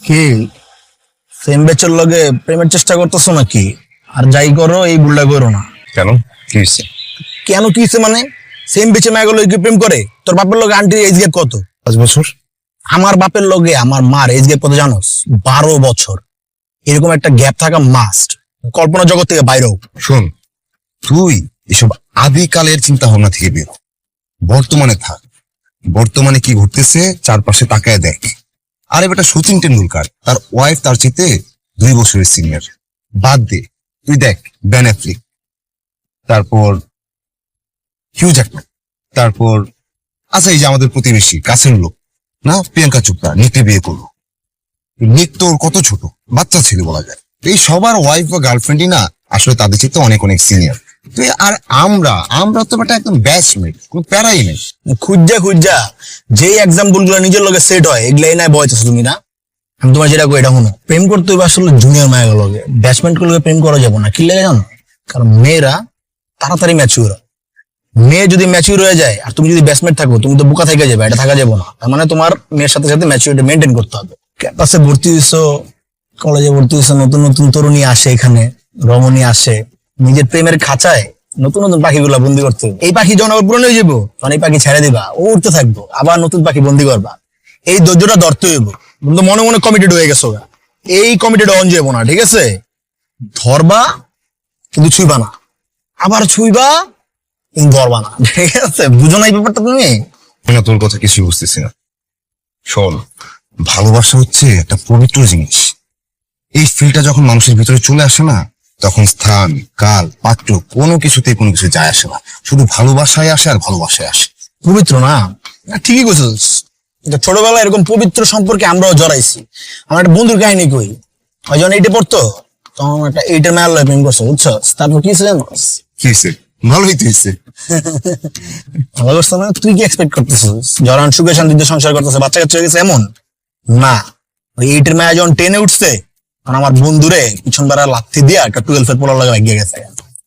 কি সেম বেচের লগে প্রেমের চেষ্টা করতেছো নাকি? আর যাই করো এই ভুলটা করো না। কেন, কি হয়েছে? কেন কি হইছে মানে? সেম বেচে মায়া গুলো কি প্রেম করে? তোর বাপের লগে আন্টির এজ গ্যাপ কত? 5 বছর। আমার বাপের লগে আমার মার এজ গ্যাপ কত জানোস? 12 বছর। এরকম একটা গ্যাপ থাকা মাস্ট। কল্পনা জগৎ থেকে বাইরেও। শোন, তুই এসব আদিকালের চিন্তা ভাবনা থেকে বের হ। বর্তমানে থাক। বর্তমানে কি ঘটতেছে চারপাশে তাকায় দেখ। আরে বেটা, সচিন টেন্ডুলকার তার ওয়াইফ তার চেয়ে 2 বছরের সিনিয়র। বাদ দে, তুই দেখ বেন অ্যাফ্লেক, তারপর হিউ জ্যাকম্যান, তারপর আচ্ছা এই যে আমাদের প্রতিবেশী কাছের লোক না, প্রিয়াঙ্কা চোপড়া নিককে বিয়ে করলো। নিক তো ওর কত ছোট বাচ্চা ছিল বলা যায়। এই সবার ওয়াইফ বা গার্লফ্রেন্ডই না আসলে তাদের চেয়ে অনেক অনেক সিনিয়র। তুই আর আমরা আমরা তো বেটা একদম ব্যাচমেট, কোনো প্যারাই নেই। খুঁজা যে এক্সাম্পল গুলো নিজের লগে সেট হয় এগুলাই নাই বয়তেছো তুমি না। আমি তোমার যেটা কই এটা শুনো, প্রেম করতে হইবে আসলে জুনিয়র মায়ের লগে, ব্যাটসম্যান গুলোকে প্রেম করা যাবো না। কি লাগে জানো? কারণ মেয়েরা তাড়াতাড়ি ম্যাচিউর হয়। মেয়ে যদি ম্যাচিউর হয়ে যায় আর তুমি যদি ব্যাটসম্যান থাকো, তুমি তো বোকা থেকে যাবে, এটা থাকা যাবো না। তার মানে তোমার মেয়ের সাথে সাথে ম্যাচিউরিটি মেনটেন করতে হবে। ক্যাম্পাসে ভর্তি হইছো, কলেজে ভর্তি হইছো, নতুন নতুন তরুণী আসে, এখানে রমণী আসে, নিজের প্রেমের খাঁচায় নতুন নতুন পাখিগুলা বন্দি করতে হবে। এই পাখি যখন আবার পুরনো হয়ে যাবো তখন এই পাখি ছেড়ে দিবা, ও উঠতে থাকবো, আবার নতুন পাখি বন্দি করবা। এই ধৈর্যটা ধরতে হইব। তুমি তো মনে মনে কমিটেড হয়ে গেছো গা। এই কমিটেড অন যাবো না, ঠিক আছে? ধরবা কিন্তু ছুঁইবা না, আবার ছুঁইবা কিন্তু ধরবা না, ঠিক আছে? বুঝো না এই ব্যাপারটা তুমি? আমি না তোর কথা কিছু বুঝতেছি না। শোন, ভালোবাসা হচ্ছে একটা পবিত্র জিনিস। এই ফিলটা যখন মানুষের ভিতরে চলে আসে না, তখন স্থান কাল পাত্র কোনো কিছুতে কোনো কিছু যায় আসে না। শুধু ভালোবাসায় আসে আর ভালোবাসায় আসে। পবিত্র না? না, ঠিকই কইছিস। কিন্তু ছোটবেলায় এরকম পবিত্র সম্পর্কে আমরাও জড়াইছি। আমার একটা বন্ধুর কাহিনী কই। ওই যখন এইটে পড়তো তখন একটা এইটের মেয়ার লয় প্রেম করছো, বুঝছো? তারপর কি ছিল? কি হয়েছে? ভালোই তো হয়েছে। ভালো করছো না? তুই কি এক্সপেক্ট করতেছিস যখন সুখে শান্তিতে সংসার করতেছে, বাচ্চা কাচ্চা হয়ে গেছে এমন না? ওই এইটের মেয়া যখন 10-এ উঠছে তখন আমার বন্ধুরে পিছন বেড়া লাথি দিয়া একটা 12-এর পোলার লাগে এগিয়ে গেছে।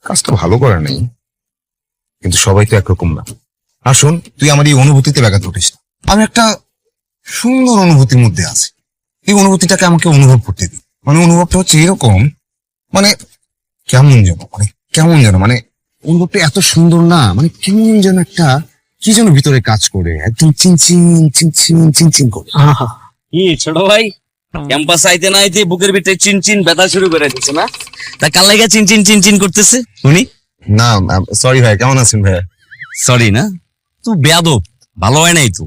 কাজটা ভালো করে নাই, কিন্তু সবাই তো একরকম না। আর শোন, তুই আমার এই অনুভূতিতে ব্যাঘাত ঘটিস না। আমি একটা সুন্দর অনুভূতির মধ্যে আছি। এই অনুভূতিটাকে আমাকে অনুভব করতে দিই। মানে অনুভবটা হচ্ছে এরকম, মানে কেমন যেন মানে অনুভবটা এত সুন্দর না, মানে কেমন যেন একটা কি যেন ভিতরে কাজ করে, একদম চিনচিন চিনচিন চিনচিন করে। কি ছোট ভাই, ক্যাম্পাস আইতে না আইতে বুকের ভিতরে চিনচিন ব্যথা শুরু করে দিচ্ছে না? তা কাল লাগা চিনচিন চিনচিন করতেছে উনি? না সরি ভাই, কেমন আছেন ভাই? সরি না, তুই বেয়াদব, ভালো হয় নাই তো।